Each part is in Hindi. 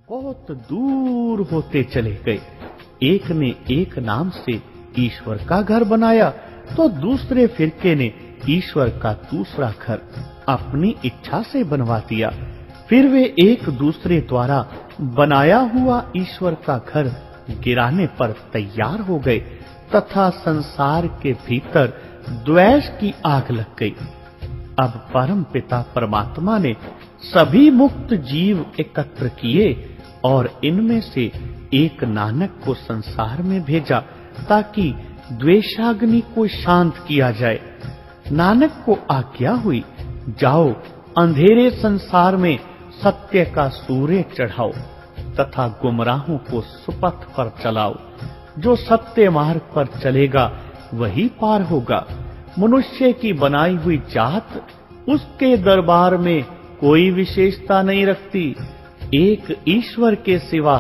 बहुत दूर होते चले गए। एक ने एक नाम से ईश्वर का घर बनाया तो दूसरे फिरके ने ईश्वर का दूसरा घर अपनी इच्छा से बनवा दिया। फिर वे एक दूसरे द्वारा बनाया हुआ ईश्वर का घर गिराने पर तैयार हो गए तथा संसार के भीतर द्वेष की आग लग गई। अब परम पिता परमात्मा ने सभी मुक्त जीव एकत्र किए और इनमें से एक नानक को संसार में भेजा ताकि द्वेषाग्नि को शांत किया जाए। नानक को आज्ञा हुई, जाओ अंधेरे संसार में सत्य का सूर्य चढ़ाओ तथा गुमराहों को सुपथ पर चलाओ। जो सत्य मार्ग पर चलेगा वही पार होगा। मनुष्य की बनाई हुई जात उसके दरबार में कोई विशेषता नहीं रखती। एक ईश्वर के सिवा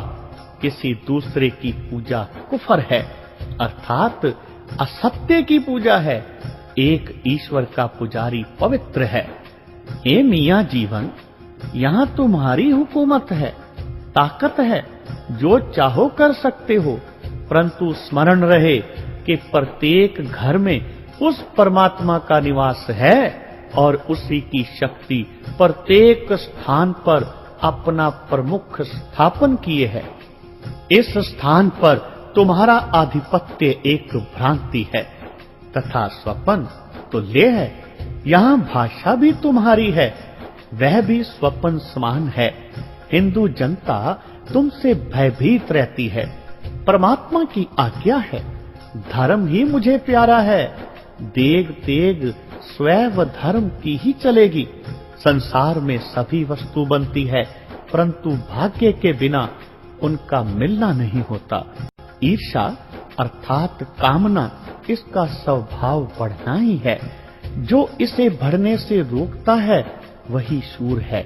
किसी दूसरे की पूजा कुफर है, अर्थात असत्य की पूजा है। एक ईश्वर का पुजारी पवित्र है। हे मियां जीवन, यहाँ तुम्हारी हुकूमत है, ताकत है, जो चाहो कर सकते हो, परंतु स्मरण रहे कि प्रत्येक घर में उस परमात्मा का निवास है और उसी की शक्ति प्रत्येक स्थान पर अपना प्रमुख स्थापन किए है। इस स्थान पर तुम्हारा आधिपत्य एक भ्रांति है तथा स्वप्न तुल्य है। यहाँ भाषा भी तुम्हारी है, वह भी स्वप्न समान है। हिंदू जनता तुमसे भयभीत रहती है। परमात्मा की आज्ञा है, धर्म ही मुझे प्यारा है। देग तेग स्वैव धर्म की ही चलेगी। संसार में सभी वस्तु बनती है, परंतु भाग्य के बिना उनका मिलना नहीं होता। ईर्षा अर्थात कामना इसका स्वभाव बढ़ना ही है। जो इसे बढ़ने से रोकता है वही शूर है।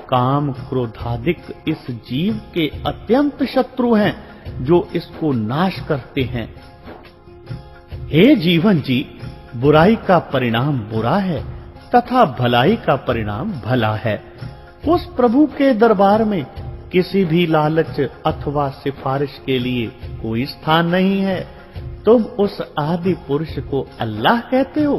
काम क्रोधादिक इस जीव के अत्यंत शत्रु हैं जो इसको नाश करते हैं। हे जीवन जी, बुराई का परिणाम बुरा है तथा भलाई का परिणाम भला है। उस प्रभु के दरबार में किसी भी लालच अथवा सिफारिश के लिए कोई स्थान नहीं है। तुम उस आदि पुरुष को अल्लाह कहते हो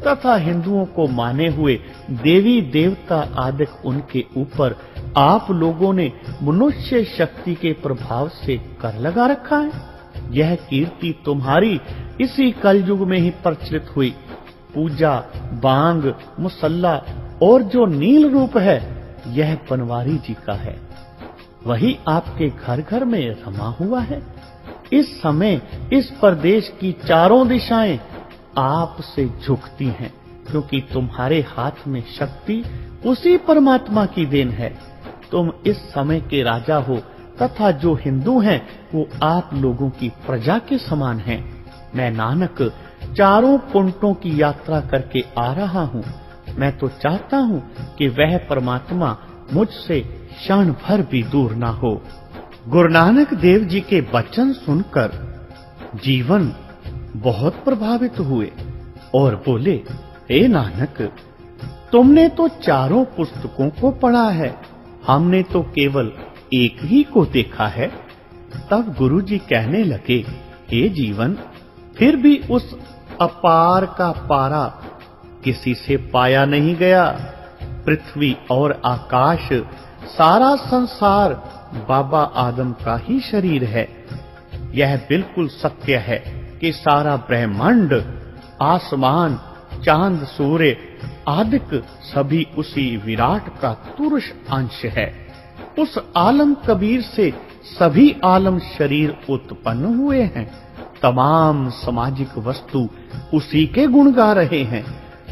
तथा हिंदुओं को माने हुए देवी देवता आदि उनके ऊपर आप लोगों ने मनुष्य शक्ति के प्रभाव से कर लगा रखा है। यह कीर्ति तुम्हारी इसी कलयुग में ही प्रचलित हुई। पूजा, बांग, मुसल्ला और जो नील रूप है यह बनवारी जी का है। वही आपके घर घर में रमा हुआ है। इस समय इस प्रदेश की चारों दिशाएं आपसे झुकती हैं, क्योंकि तुम्हारे हाथ में शक्ति उसी परमात्मा की देन है। तुम इस समय के राजा हो तथा जो हिंदू हैं वो आप लोगों की प्रजा के समान हैं। मैं नानक चारों कुंटों की यात्रा करके आ रहा हूँ। मैं तो चाहता हूँ कि वह परमात्मा मुझसे क्षण भर भी दूर ना हो। गुरु नानक देव जी के वचन सुनकर जीवन बहुत प्रभावित हुए और बोले, हे नानक, तुमने तो चारों पुस्तकों को पढ़ा है, हमने तो केवल एक ही को देखा है। तब गुरु जी कहने लगे, हे जीवन, फिर भी उस अपार का पारा किसी से पाया नहीं गया। पृथ्वी और आकाश, सारा संसार बाबा आदम का ही शरीर है। यह बिल्कुल सत्य है कि सारा ब्रह्मांड, आसमान, चांद, सूर्य आदिक सभी उसी विराट का तुरुष अंश है। उस आलम कबीर से सभी आलम शरीर उत्पन्न हुए हैं। तमाम सामाजिक वस्तु उसी के गुण गा रहे हैं।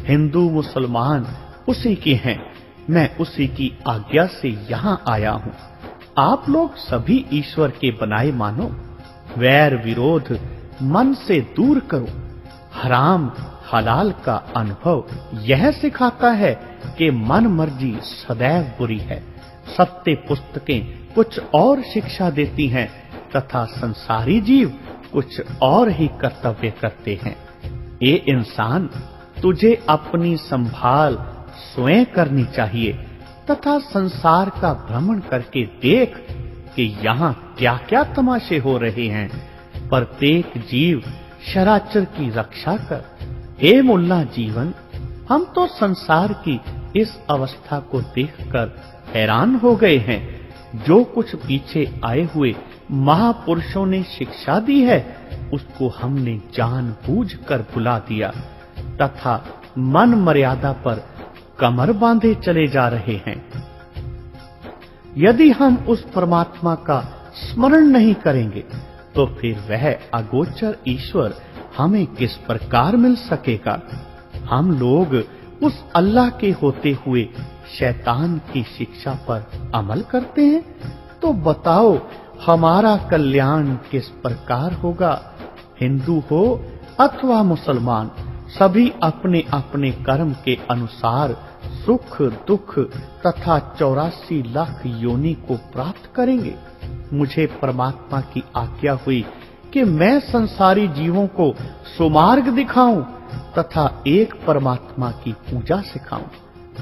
हिंदू मुसलमान उसी के हैं। मैं उसी की आज्ञा से यहाँ आया हूँ। आप लोग सभी ईश्वर के बनाए मानो। वैर विरोध मन से दूर करो। हराम हलाल का अनुभव यह सिखाता है कि मन मर्जी सदैव बुरी है। सत्य पुस्तकें कुछ और शिक्षा देती हैं तथा संसारी जीव कुछ और ही कर्तव्य करते हैं। ये इंसान, तुझे अपनी संभाल स्वयं करनी चाहिए तथा संसार का भ्रमण करके देख कि यहाँ क्या क्या तमाशे हो रहे हैं। प्रत्येक जीव शराचर की रक्षा कर। हे मुल्ला जीवन, हम तो संसार की इस अवस्था को देखकर हैरान हो गए हैं। जो कुछ पीछे आए हुए महापुरुषों ने शिक्षा दी है, उसको हमने जानबूझकर भुला दिया तथा मन मर्यादा पर कमर बांधे चले जा रहे हैं। यदि हम उस परमात्मा का स्मरण नहीं करेंगे तो फिर वह अगोचर ईश्वर हमें किस प्रकार मिल सकेगा। हम लोग उस अल्लाह के होते हुए शैतान की शिक्षा पर अमल करते हैं, तो बताओ हमारा कल्याण किस प्रकार होगा। हिंदू हो अथवा मुसलमान, सभी अपने अपने कर्म के अनुसार सुख दुख तथा 84 लाख योनि को प्राप्त करेंगे। मुझे परमात्मा की आज्ञा हुई कि मैं संसारी जीवों को सुमार्ग दिखाऊं तथा एक परमात्मा की पूजा सिखाऊं।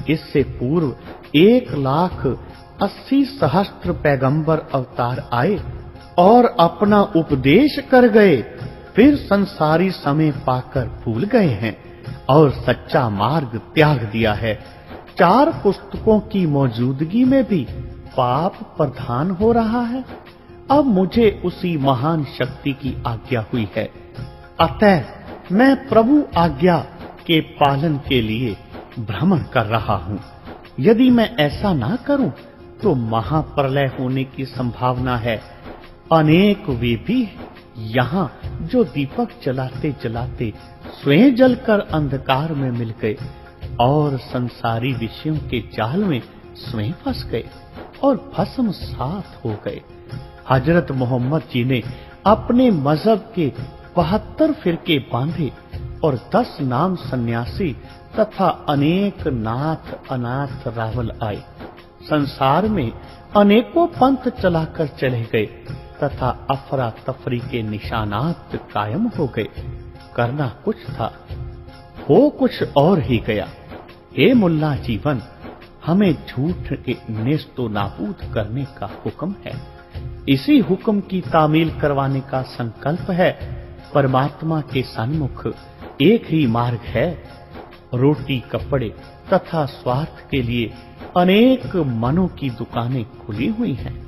इससे पूर्व 1,80,000 पैगंबर अवतार आए और अपना उपदेश कर गए, फिर संसारी समय पाकर भूल गए हैं और सच्चा मार्ग त्याग दिया है। 4 पुस्तकों की मौजूदगी में भी पाप प्रधान हो रहा है। अब मुझे उसी महान शक्ति की आज्ञा हुई है, अतः मैं प्रभु आज्ञा के पालन के लिए भ्रमण कर रहा हूँ। यदि मैं ऐसा ना करूं तो महाप्रलय होने की संभावना है। अनेक वे भी यहाँ जो दीपक जलाते जलाते स्वयं जलकर अंधकार में मिल गए और संसारी विषयों के जाल में स्वयं फंस गए और भस्म सात हो गए। हजरत मोहम्मद जी ने अपने मजहब के 72 फिरके बांधे और 10 नाम सन्यासी तथा अनेक नाथ अनाथ रावल आए। संसार में अनेकों पंथ चलाकर चले गए तथा अफरा तफरी के निशानात कायम हो गए। करना कुछ था, हो कुछ और ही गया। हे मुल्ला जीवन, हमें झूठ के नेस्तो नाबूद करने का हुक्म है। इसी हुक्म की तामील करवाने का संकल्प है। परमात्मा के सन्मुख एक ही मार्ग है। रोटी कपड़े तथा स्वार्थ के लिए अनेक मनों की दुकानें खुली हुई हैं।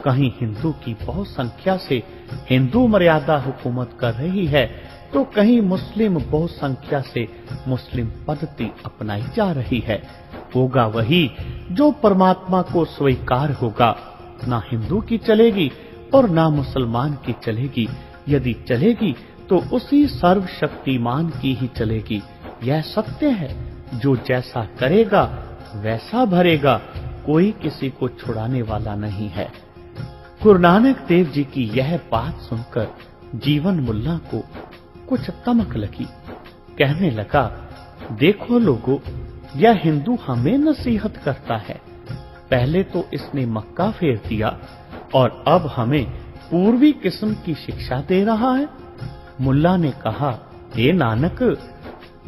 कहीं हिंदू की बहुत संख्या से हिंदू मर्यादा हुकूमत कर रही है, तो कहीं मुस्लिम बहुत संख्या से मुस्लिम पद्धति अपनाई जा रही है। होगा वही जो परमात्मा को स्वीकार होगा। ना हिंदू की चलेगी और ना मुसलमान की चलेगी। यदि चलेगी तो उसी सर्वशक्तिमान की ही चलेगी। यह सत्य है, जो जैसा करेगा वैसा भरेगा। कोई किसी को छुड़ाने वाला नहीं है। गुरु नानक देव जी की यह बात सुनकर जीवन मुल्ला को कुछ तमक लगी। कहने लगा, देखो लोगों, यह हिंदू हमें नसीहत करता है। पहले तो इसने मक्का फेर दिया और अब हमें पूर्वी किस्म की शिक्षा दे रहा है। मुल्ला ने कहा, हे नानक,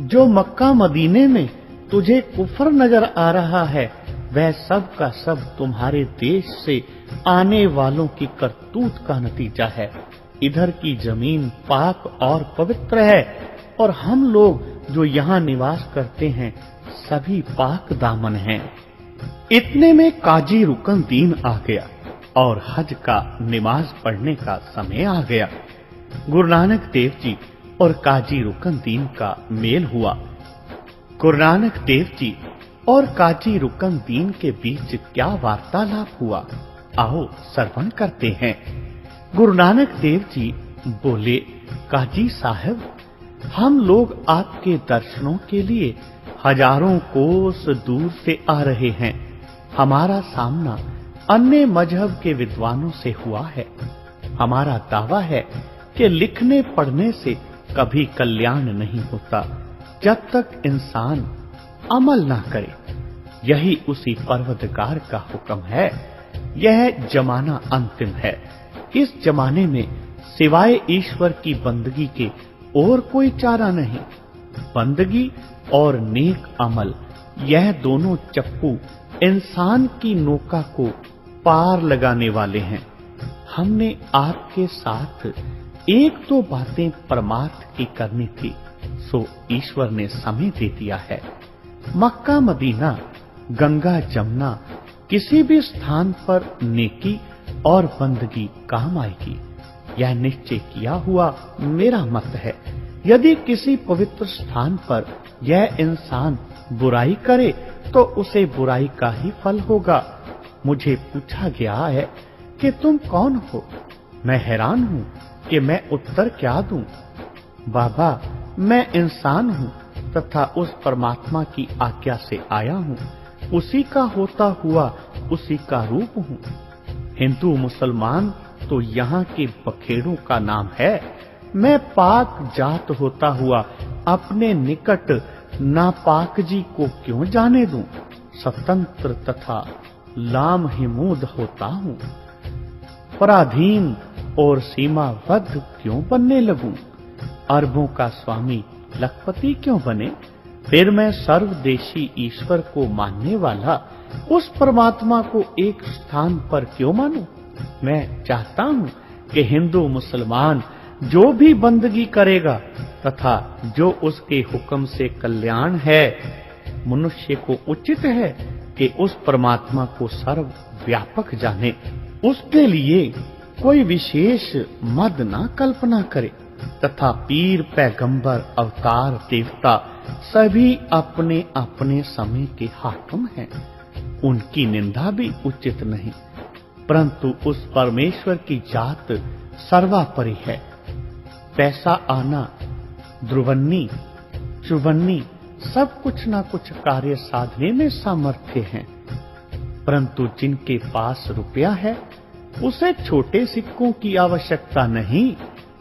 जो मक्का मदीने में तुझे कुफर नजर आ रहा है, वह सब का सब तुम्हारे देश से आने वालों की करतूत का नतीजा है। इधर की जमीन पाक और पवित्र है और हम लोग जो यहाँ निवास करते हैं सभी पाक दामन हैं। इतने में काजी रुकन दीन आ गया और हज का नमाज पढ़ने का समय आ गया। गुरु नानक देव जी और काजी रुकन दीन का मेल हुआ। गुरु नानक देव जी और काजी रुकन दीन के बीच क्या वार्तालाप हुआ, आओ श्रवण करते हैं। गुरु नानक देव जी बोले, काजी साहब, हम लोग आपके दर्शनों के लिए हजारों कोस दूर से आ रहे हैं। हमारा सामना अन्य मजहब के विद्वानों से हुआ है। हमारा दावा है कि लिखने पढ़ने से कभी कल्याण नहीं होता जब तक इंसान अमल ना करे। यही उसी परवरदिगार का हुक्म है। यह जमाना अंतिम है। इस जमाने में सिवाय ईश्वर की बंदगी के और कोई चारा नहीं। बंदगी और नेक अमल, यह दोनों चप्पू इंसान की नौका को पार लगाने वाले हैं। हमने आपके साथ एक दो बातें परमार्थ की करनी थी, सो ईश्वर ने समय दे दिया है। मक्का मदीना, गंगा जमुना, किसी भी स्थान पर नेकी और बंदगी काम आएगी, यह निश्चय किया हुआ मेरा मत है। यदि किसी पवित्र स्थान पर यह इंसान बुराई करे तो उसे बुराई का ही फल होगा। मुझे पूछा गया है कि तुम कौन हो? मैं हैरान हूं कि मैं उत्तर क्या दूं। बाबा, मैं इंसान हूं तथा उस परमात्मा की आज्ञा से आया हूं, उसी का होता हुआ उसी का रूप हूं। हिंदू मुसलमान तो यहाँ के बखेड़ों का नाम है। मैं पाक जात होता हुआ अपने निकट नापाक जी को क्यों जाने दूं? स्वतंत्र तथा लामहिमूद होता हूं, पराधीन और सीमाबद्ध क्यों बनने लगूं? अरबों का स्वामी लखपति क्यों बने? फिर मैं सर्वदेशी ईश्वर को मानने वाला उस परमात्मा को एक स्थान पर क्यों मानूं? मैं चाहता हूं कि हिंदू मुसलमान जो भी बंदगी करेगा तथा जो उसके हुक्म से कल्याण है, मनुष्य को उचित है कि उस परमात्मा को सर्वव्यापक जाने। उसके लिए कोई विशेष मद ना कल्पना करे तथा पीर, पैगंबर, अवतार, देवता सभी अपने अपने समय के हाकिम हैं। उनकी निंदा भी उचित नहीं, परंतु उस परमेश्वर की जात सर्वापरि है। पैसा आना, ध्रुवन्नी, चुवन्नी सब कुछ ना कुछ कार्य साधने में सामर्थ्य हैं, परंतु जिनके पास रुपया है उसे छोटे सिक्कों की आवश्यकता नहीं,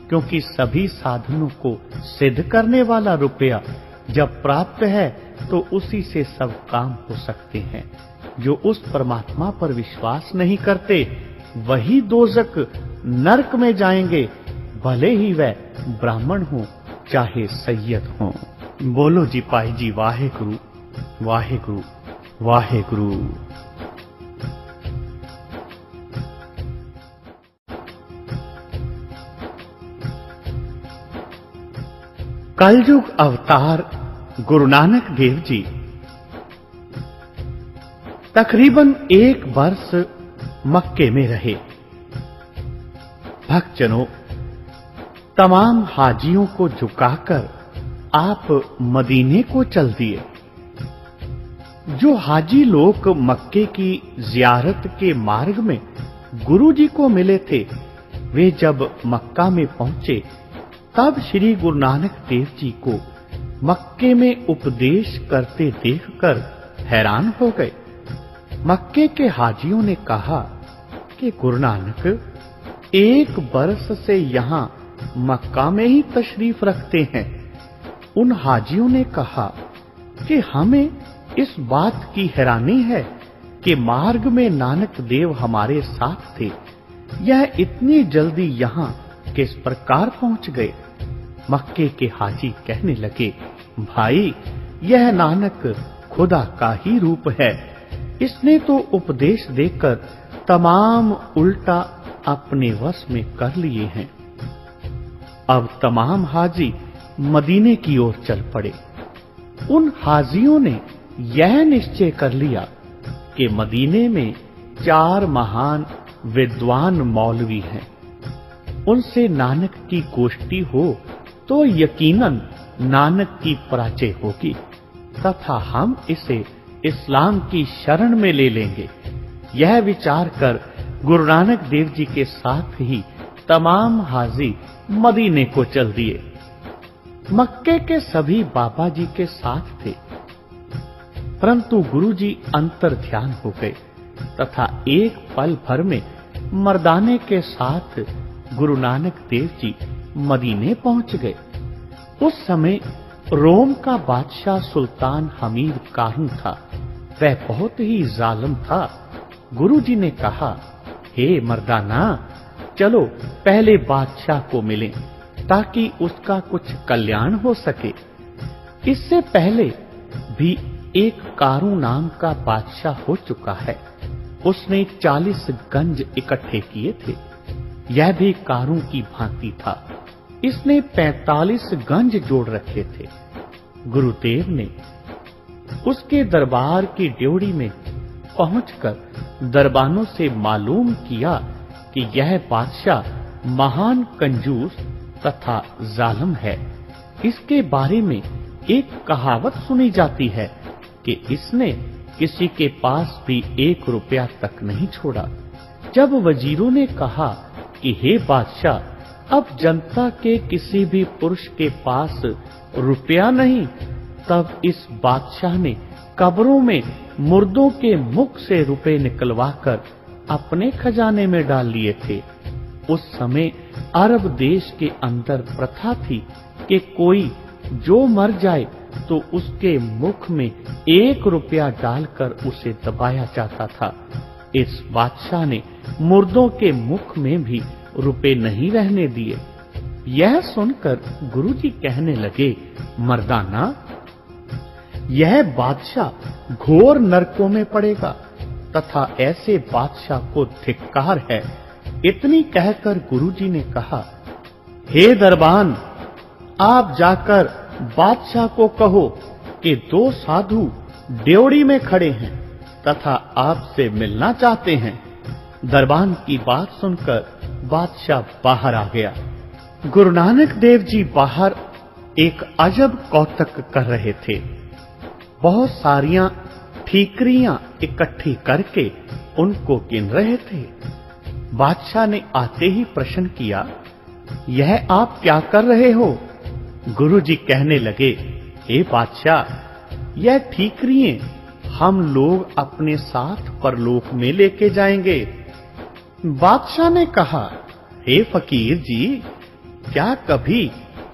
क्योंकि सभी साधनों को सिद्ध करने वाला रुपया जब प्राप्त है तो उसी से सब काम हो सकते हैं। जो उस परमात्मा पर विश्वास नहीं करते वही दोजक नरक में जाएंगे, भले ही वह ब्राह्मण हो चाहे सैयद हो। बोलो जी पाई जी, वाहे गुरु, वाहे गुरु, वाहे गुरु। कलयुग अवतार गुरु नानक देव जी तकरीबन 1 वर्ष मक्के में रहे। भक्तजनों, तमाम हाजियों को झुकाकर आप मदीने को चल दिए। जो हाजी लोग मक्के की जियारत के मार्ग में गुरुजी को मिले थे, वे जब मक्का में पहुंचे तब श्री गुरु नानक देव जी को मक्के में उपदेश करते देखकर हैरान हो गए। मक्के के हाजियों ने कहा कि गुरु नानक 1 वर्ष से यहाँ मक्का में ही तशरीफ रखते हैं। उन हाजियों ने कहा कि हमें इस बात की हैरानी है कि मार्ग में नानक देव हमारे साथ थे, यह इतनी जल्दी यहाँ किस प्रकार पहुंच गए? मक्के के हाजी कहने लगे, भाई, यह नानक खुदा का ही रूप है। इसने तो उपदेश देकर तमाम उल्टा अपने वश में कर लिए हैं। अब तमाम हाजी मदीने की ओर चल पड़े। उन हाजियों ने यह निश्चय कर लिया कि मदीने में 4 महान विद्वान मौलवी हैं। उनसे नानक की गोष्ठी हो तो यकीनन नानक की पराजय होगी तथा हम इसे इस्लाम की शरण में ले लेंगे। यह विचार कर गुरु नानक देव जी के साथ ही तमाम हाजी मदीने को चल दिए। मक्के के सभी बाबा जी के साथ थे, परंतु गुरु जी अंतर ध्यान हो गए तथा एक पल भर में मर्दाने के साथ गुरु नानक देव जी मदीने पहुंच गए। उस समय रोम का बादशाह सुल्तान हमीद कारून था। वह बहुत ही जालिम था। गुरुजी ने कहा, हे मर्दाना, चलो पहले बादशाह को मिलें ताकि उसका कुछ कल्याण हो सके। इससे पहले भी एक कारू नाम का बादशाह हो चुका है। उसने 40 गंज इकट्ठे किए थे। यह भी कारों की भांति था। इसने 45 गंज जोड़ रखे थे। गुरुदेव ने उसके दरबार की ड्योढ़ी में पहुंचकर दरबानों से मालूम किया कि यह बादशाह महान कंजूस तथा जालिम है। इसके बारे में एक कहावत सुनी जाती है कि इसने किसी के पास भी 1 रुपया तक नहीं छोड़ा। जब वजीरों ने कहा कि हे बादशाह, अब जनता के किसी भी पुरुष के पास रुपया नहीं, तब इस बादशाह ने कब्रों में मुर्दों के मुख से रुपए निकलवाकर अपने खजाने में डाल लिए थे। उस समय अरब देश के अंदर प्रथा थी कि कोई जो मर जाए तो उसके मुख में 1 रुपया डालकर उसे दबाया जाता था। इस बादशाह ने मुर्दों के मुख में भी रुपए नहीं रहने दिए। यह सुनकर गुरुजी कहने लगे, मर्दाना, यह बादशाह घोर नरकों में पड़ेगा तथा ऐसे बादशाह को धिक्कार है। इतनी कहकर गुरुजी ने कहा, हे दरबान, आप जाकर बादशाह को कहो कि 2 साधु ड्योढ़ी में खड़े हैं तथा आपसे मिलना चाहते हैं। दरबान की बात सुनकर बादशाह बाहर आ गया। गुरु नानक देव जी बाहर एक अजब कौतक कर रहे थे। बहुत सारियां ठीकरियां इकट्ठी करके उनको गिन रहे थे। बादशाह ने आते ही प्रश्न किया, यह आप क्या कर रहे हो? गुरुजी कहने लगे, हे बादशाह, यह ठीकरियां हम लोग अपने साथ परलोक में लेके जाएंगे। बादशाह ने कहा, हे फकीर जी, क्या कभी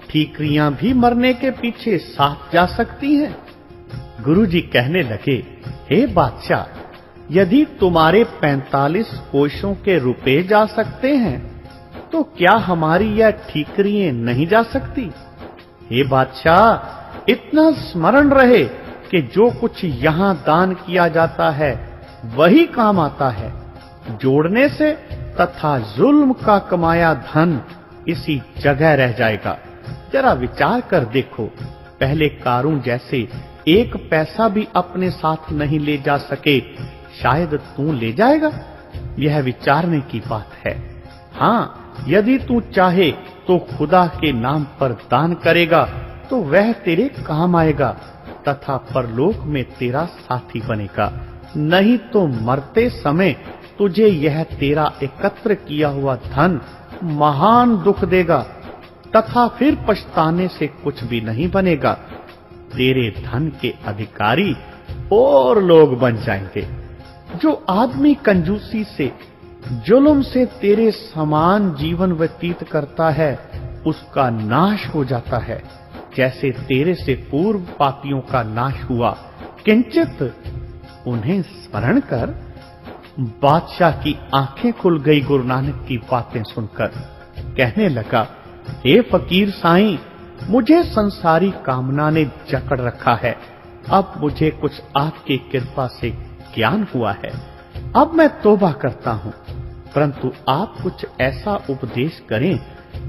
ठीकरियां भी मरने के पीछे साथ जा सकती हैं? गुरुजी कहने लगे, हे बादशाह, यदि तुम्हारे 45 कोषों के रुपए जा सकते हैं तो क्या हमारी यह ठीकरियां नहीं जा सकती? हे बादशाह, इतना स्मरण रहे कि जो कुछ यहां दान किया जाता है वही काम आता है। जोड़ने से तथा जुल्म का कमाया धन इसी जगह रह जाएगा। जरा विचार कर देखो, पहले कारून जैसे 1 पैसा भी अपने साथ नहीं ले जा सके, शायद तू ले जाएगा? यह विचारने की बात है। हाँ, यदि तू चाहे तो खुदा के नाम पर दान करेगा तो वह तेरे काम आएगा तथा परलोक में तेरा साथी बनेगा। नहीं तो मरते समय तुझे यह तेरा एकत्र किया हुआ धन महान दुख देगा तथा फिर पछताने से कुछ भी नहीं बनेगा। तेरे धन के अधिकारी और लोग बन जाएंगे। जो आदमी कंजूसी से, जुल्म से तेरे समान जीवन व्यतीत करता है, उसका नाश हो जाता है, जैसे तेरे से पूर्व पापियों का नाश हुआ। किंचित उन्हें स्मरण कर बादशाह की आंखें खुल गई। गुरु नानक की बातें सुनकर कहने लगा, हे फकीर साईं, मुझे संसारी कामना ने जकड़ रखा है। अब मुझे कुछ आपकी कृपा से ज्ञान हुआ है। अब मैं तौबा करता हूँ, परंतु आप कुछ ऐसा उपदेश करें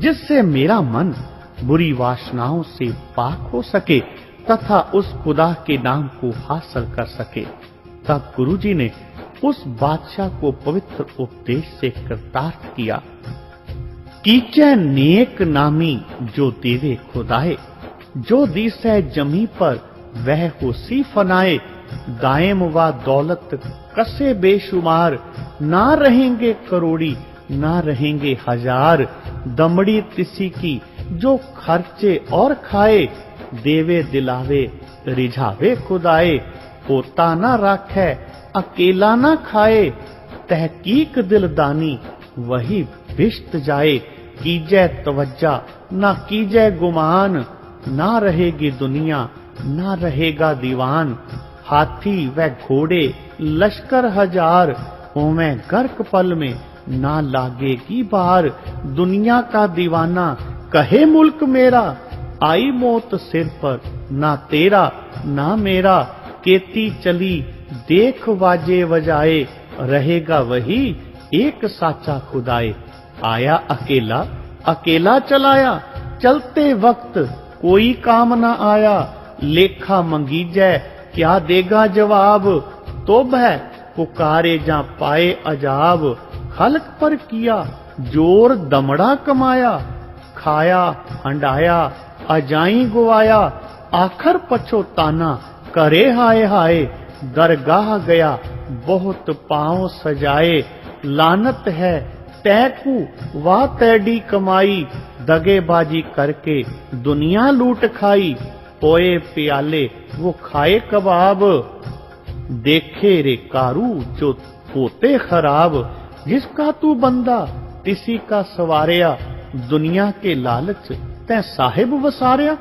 जिससे मेरा मन बुरी वासनाओं से पाक हो सके तथा उस खुदा के नाम को हासिल कर सके। तब गुरुजी ने उस बादशाह को पवित्र उपदेश से कृतार्थ किया। कीचे नेक नामी जो देवे खुदाए, जो दिसे जमी पर वह होसी फनाए। दायम व दौलत कसे बेशुमार, ना रहेंगे करोड़ी ना रहेंगे हजार। दमड़ी तिसी की जो खर्चे और खाए, देवे दिलावे रिझावे खुदाए। होता ना राखे अकेला ना खाए, तहकीक दिलदानी वही भिष्ट जाए। कीजे तवज्जा ना कीजे गुमान, ना रहेगी दुनिया ना रहेगा दीवान। हाथी व घोड़े लश्कर हजार, होवे गर्क पल में ना लागेगी बार। दुनिया का दीवाना कहे मुल्क मेरा, आई मौत सिर पर ना तेरा ना मेरा। केती चली देख वाजे वजाए, रहेगा वही एक साचा खुदाए। आया अकेला अकेला चलाया, चलते वक्त कोई काम न आया। लेखा मंगीजै क्या देगा जवाब, तोब है पुकारे जा पाए अजाब। खलक पर किया जोर दमड़ा कमाया, खाया हंडाया अजाई गुवाया। आखर पछोताना करे हाय हाय, दरगाह गया बहुत पांव सजाए। लानत है तैकू वाह तैडी कमाई, दगेबाजी करके दुनिया लूट खाई। पोए प्याले वो खाए कबाब, देखे रे कारू जो पोते खराब। जिसका तू बंदा तिसी का सवारिया, दुनिया के लालच तै साहिब वसारिया।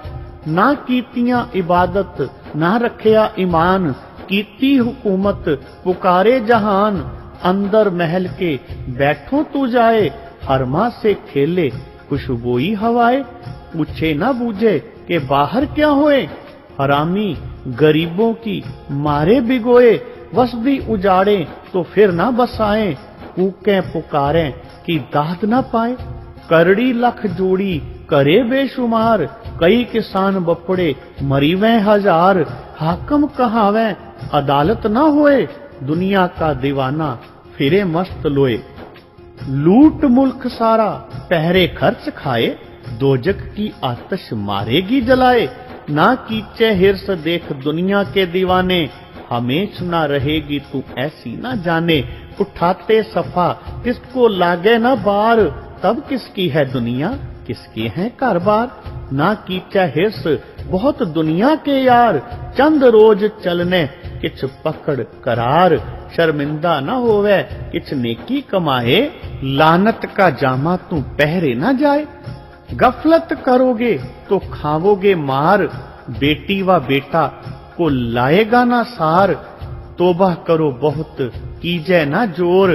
ना कीतियां इबादत ना रखिया ईमान, कीती हुकूमत पुकारे जहान। अंदर महल के बैठो तू जाए, हरमा से खेले खुशबोई हवाए। पूछे ना बूझे कि बाहर क्या होए, हरामी गरीबों की मारे बिगोए। वसदी उजाड़े तो फिर ना बसाए, कूके पुकारें कि दाद ना पाए। करड़ी लख जोड़ी करे बेशुमार, कई किसान बपड़े मरीवें हजार। हाकम कहावें अदालत ना होए, दुनिया का दीवाना फिरे मस्त लोए। लूट मुल्क सारा पहरे खर्च खाए, दोजक की आतश मारेगी जलाए। ना कीचे हिर्स देख दुनिया के दीवाने, हमेश ना रहेगी तू ऐसी ना जाने। उठाते सफा किसको लागे ना बार, तब किसकी है दुनिया किसके हैं कारबार। ना कीचा हिर्स बहुत दुनिया के यार, चंद रोज चलने किछ पकड़ करार। शर्मिंदा न होवे किछ नेकी कमाए, लानत का जामा तू पहरे ना जाए। गफलत करोगे तो खाओगे मार, बेटी व बेटा को लाएगा ना सार। तोबा करो बहुत कीजे ना जोर,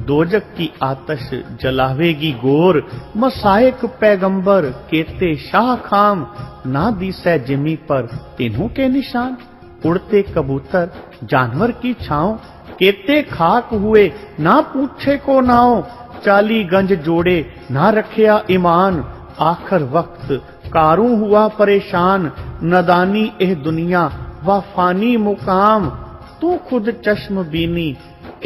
दोजक की आतश जलावेगी गोर। मसायक पैगंबर केते शाह खाम, ना दिसै जिमी पर तिन्हों के निशान। उड़ते कबूतर जानवर की छांव, केते खाक हुए ना पूछे को नाव। 40 गंज जोड़े ना रखिया ईमान, आखिर वक्त कारू हुआ परेशान। नदानी एह दुनिया व फानी मुकाम, तू खुद चश्म बीनी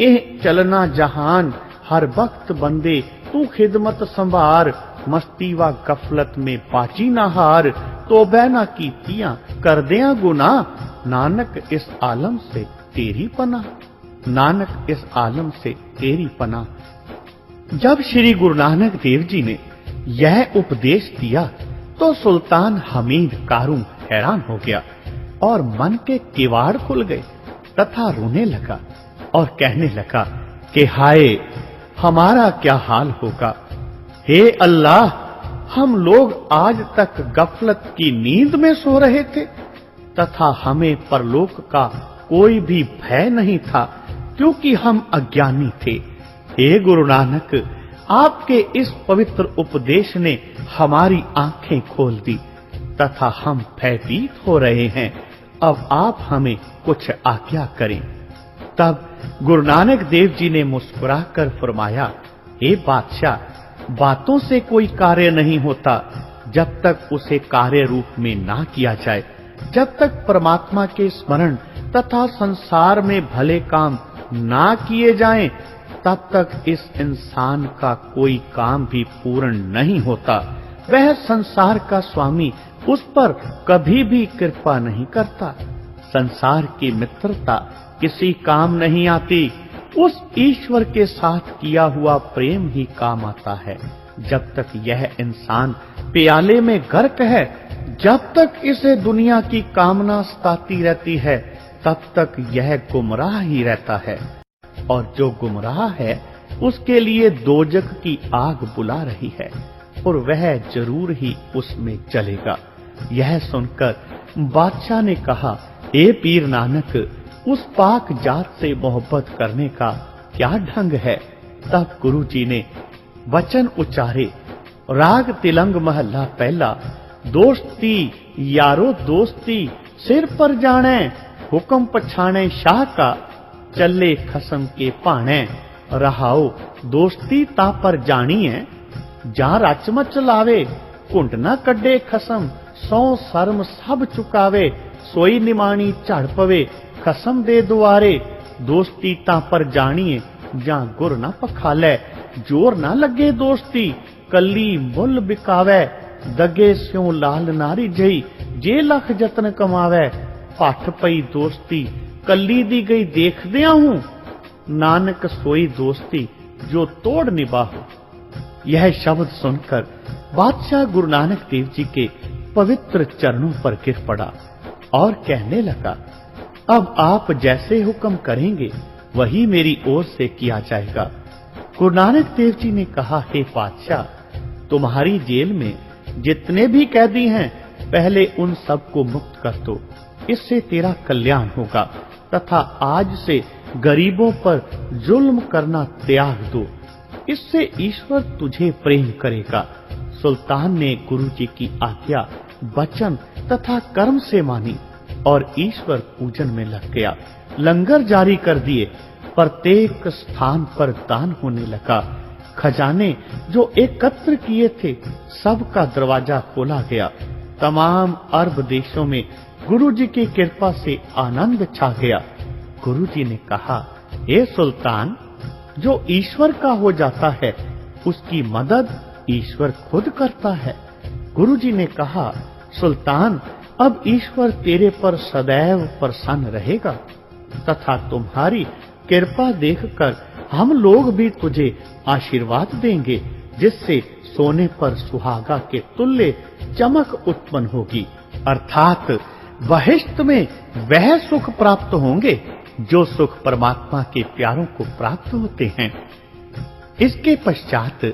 एह चलना जहान। हर वक्त बंदे तू खिदमत संभार, मस्ती व गफलत में पाची ना हार। तोबा ना कीतियां करदियां गुनाह, नानक इस आलम से तेरी पनाह। नानक इस आलम से तेरी पनाह। जब श्री गुरु नानक देव जी ने यह उपदेश दिया तो सुल्तान हमीद कारूं हैरान हो गया और मन के किवाड़ खुल गए तथा रोने लगा और कहने लगा कि हाय हमारा क्या हाल होगा। हे अल्लाह, हम लोग आज तक गफलत की नींद में सो रहे थे तथा हमें परलोक का कोई भी भय नहीं था, क्योंकि हम अज्ञानी थे। हे गुरु नानक, आपके इस पवित्र उपदेश ने हमारी आंखें खोल दी तथा हम भयभीत हो रहे हैं। अब आप हमें कुछ आज्ञा करें। तब गुरु नानक देव जी ने मुस्कुराकर फरमाया, हे बादशाह, बातों से कोई कार्य नहीं होता जब तक उसे कार्य रूप में ना किया जाए। जब तक परमात्मा के स्मरण तथा संसार में भले काम ना किए जाएं, तब तक इस इंसान का कोई काम भी पूर्ण नहीं होता। वह संसार का स्वामी उस पर कभी भी कृपा नहीं करता। संसार की मित्रता किसी काम नहीं आती। उस ईश्वर के साथ किया हुआ प्रेम ही काम आता है। जब तक यह इंसान प्याले में गर्क है, जब तक इसे दुनिया की कामना सताती रहती है, तब तक यह गुमराह ही रहता है। और जो गुमराह है उसके लिए दोजख की आग बुला रही है और वह जरूर ही उसमें जलेगा। यह सुनकर बादशाह ने कहा, ए पीर नानक, उस पाक जात से मोहब्बत करने का क्या ढंग है। तब गुरु जी ने वचन उच्चारे। राग तिलंग महला पहला। दोस्ती यारो दोस्ती सिर पर जाने, हुक्म पछाणे शाह का चले खसम के पाणे। रहाओ दोस्ती ता पर जानी है, जा रचमच लावे, घुंड न कड्डे खसम, सौ शर्म सब चुकावे, सोई निमाणी झड़ पवे, खसम दे दुआरे, दोस्ती तां पर जानिए, जां गुर न पखालै, जोर न लगे दोस्ती, कली मुल बिकावै, दगे स्यों लाल नारी जई, जे लख जतन कमावै, पठ पई दोस्ती, कली दी गई देखदिया हूं, नानक सोई दोस्ती, जो तोड़ निभाहू। यह शब्द सुनकर बादशाह गुरु नानक देव जी के पवित्र चरणों पर गिर पड़ा और कहने लगा, अब आप जैसे हुक्म करेंगे वही मेरी ओर से किया जाएगा। गुरु नानक देव जी ने कहा, हे बादशाह, तुम्हारी जेल में जितने भी कैदी हैं, पहले उन सबको मुक्त कर दो, इससे तेरा कल्याण होगा, तथा आज से गरीबों पर जुल्म करना त्याग दो, इससे ईश्वर तुझे प्रेम करेगा। सुल्तान ने गुरु जी की आज्ञा, वचन तथा कर्म से मानी और ईश्वर पूजन में लग गया। लंगर जारी कर दिए, प्रत्येक स्थान पर दान होने लगा। खजाने जो एकत्र किए थे, सबका दरवाजा खोला गया। तमाम अरब देशों में गुरु जी की कृपा से आनंद छा गया। गुरु जी ने कहा, हे सुल्तान, जो ईश्वर का हो जाता है उसकी मदद ईश्वर खुद करता है। गुरु जी ने कहा, सुल्तान, अब ईश्वर तेरे पर सदैव प्रसन्न रहेगा तथा तुम्हारी कृपा देखकर हम लोग भी तुझे आशीर्वाद देंगे, जिससे सोने पर सुहागा के तुल्य चमक उत्पन्न होगी, अर्थात बहिष्ठ में वह सुख प्राप्त होंगे जो सुख परमात्मा के प्यारों को प्राप्त होते हैं। इसके पश्चात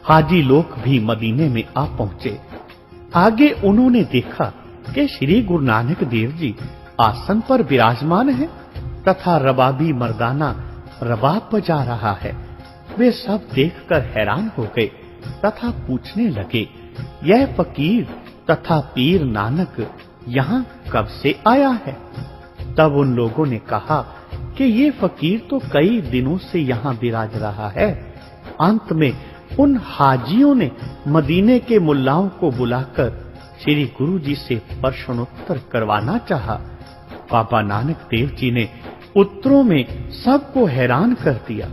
हाजी लोग भी मदीने में आ पहुंचे। आगे उन्होंने देखा कि श्री गुरु नानक देव जी आसन पर विराजमान हैं तथा रबाबी मर्दाना रबाब बजा रहा है। वे सब देखकर हैरान हो गए तथा पूछने लगे, यह फकीर तथा पीर नानक यहाँ कब से आया है? तब उन लोगों ने कहा कि ये फकीर तो कई दिनों से यहाँ विराज रहा है। अंत में उन हाजियों ने मदीने के मुल्लाओं को बुलाकर श्री गुरु जी से प्रश्नोत्तर करवाना चाहा। बाबा नानक देव जी ने उत्तरों में सबको हैरान कर दिया।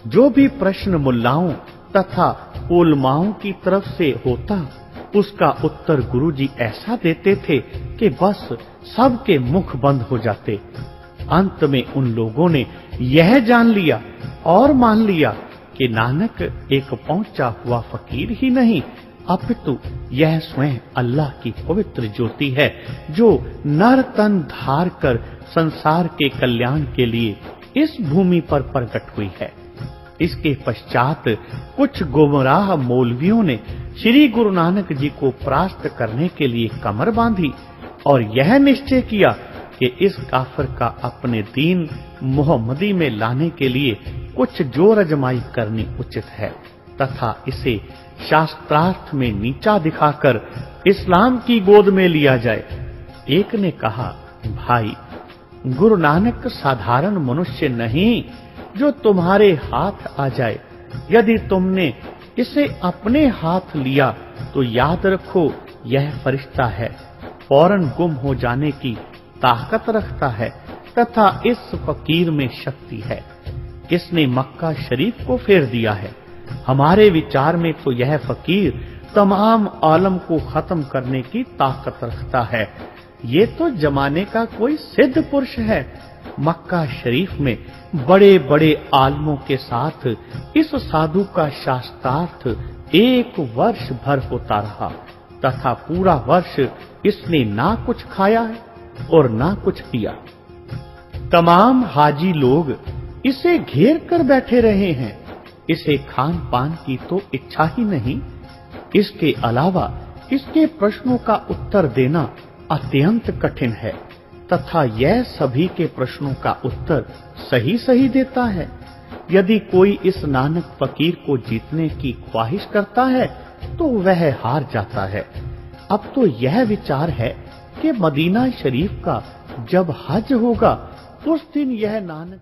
जो भी प्रश्न मुल्लाओं तथा उलमाओं की तरफ से होता, उसका उत्तर गुरु जी ऐसा देते थे कि बस सबके मुख बंद हो जाते। अंत में उन लोगों ने यह जान लिया और मान लिया कि नानक एक पहुंचा हुआ फकीर ही नहीं, अपितु यह स्वयं अल्लाह की पवित्र ज्योति है, जो नर तन धार कर संसार के कल्याण के लिए इस भूमि पर प्रकट हुई है। इसके पश्चात कुछ गुमराह मौलवियों ने श्री गुरु नानक जी को परास्त करने के लिए कमर बांधी और यह निश्चय किया कि इस काफिर का अपने दीन मोहम्मदी में लाने के लिए कुछ जोर अजमाई करनी उचित है तथा इसे शास्त्रार्थ में नीचा दिखाकर इस्लाम की गोद में लिया जाए। एक ने कहा, भाई, गुरु नानक साधारण मनुष्य नहीं जो तुम्हारे हाथ आ जाए। यदि तुमने इसे अपने हाथ लिया तो याद रखो, यह फरिश्ता है, फौरन गुम हो जाने की ताकत रखता है तथा इस फकीर में शक्ति है। इसने मक्का शरीफ को फेर दिया है। हमारे विचार में तो यह फकीर तमाम आलम को खत्म करने की ताकत रखता है। ये तो जमाने का कोई सिद्ध पुरुष है। मक्का शरीफ में बड़े बड़े आलमों के साथ इस साधु का शास्त्रार्थ 1 वर्ष भर होता रहा तथा पूरा वर्ष इसने ना कुछ खाया है और ना कुछ पिया। तमाम हाजी लोग इसे घेर कर बैठे रहे हैं। इसे खान पान की तो इच्छा ही नहीं। इसके अलावा इसके प्रश्नों का उत्तर देना अत्यंत कठिन है तथा यह सभी के प्रश्नों का उत्तर सही सही देता है। यदि कोई इस नानक फकीर को जीतने की ख्वाहिश करता है तो वह हार जाता है। अब तो यह विचार है कि मदीना शरीफ का जब हज होगा उस दिन यह नानक